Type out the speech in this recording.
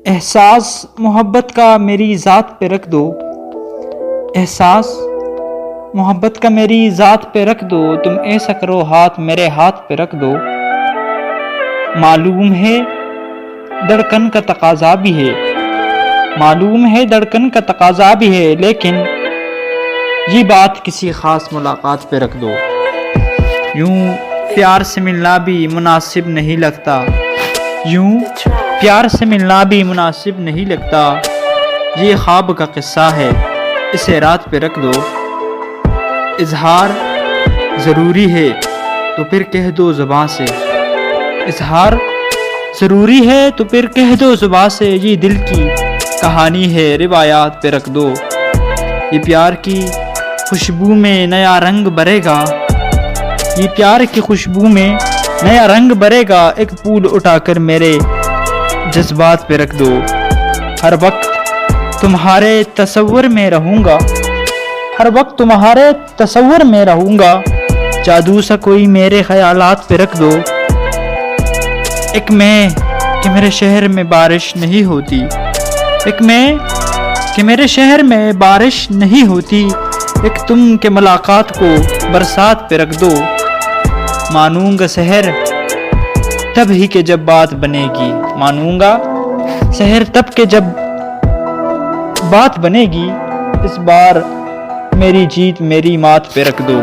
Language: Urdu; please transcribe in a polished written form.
احساس محبت کا میری ذات پہ رکھ دو، احساس محبت کا میری ذات پہ رکھ دو، تم ایسا کرو ہاتھ میرے ہاتھ پہ رکھ دو۔ معلوم ہے دھڑکن کا تقاضا بھی ہے، معلوم ہے دھڑکن کا تقاضا بھی ہے، لیکن یہ بات کسی خاص ملاقات پہ رکھ دو۔ یوں پیار سے ملنا بھی مناسب نہیں لگتا، یوں پیار سے ملنا بھی مناسب نہیں لگتا، یہ خواب کا قصہ ہے اسے رات پہ رکھ دو۔ اظہار ضروری ہے تو پھر کہہ دو زباں سے، اظہار ضروری ہے تو پھر کہہ دو زباں سے، یہ دل کی کہانی ہے روایات پہ رکھ دو۔ یہ پیار کی خوشبو میں نیا رنگ بھرے گا، یہ پیار کی خوشبو میں نیا رنگ بھرے گا، ایک پھول اٹھا کر میرے جذبات پہ رکھ دو۔ ہر وقت تمہارے تصور میں رہوں گا، ہر وقت تمہارے تصور میں رہوں گا، جادو سا کوئی میرے خیالات پہ رکھ دو۔ ایک میں کہ میرے شہر میں بارش نہیں ہوتی، ایک میں کہ میرے شہر میں بارش نہیں ہوتی، ایک تم کے ملاقات کو برسات پہ رکھ دو۔ مانوں گا سحر تب ہی کہ جب بات بنے گی، مانوں گا سحر تب کہ جب بات بنے گی، اس بار میری جیت میری مات پہ رکھ دو۔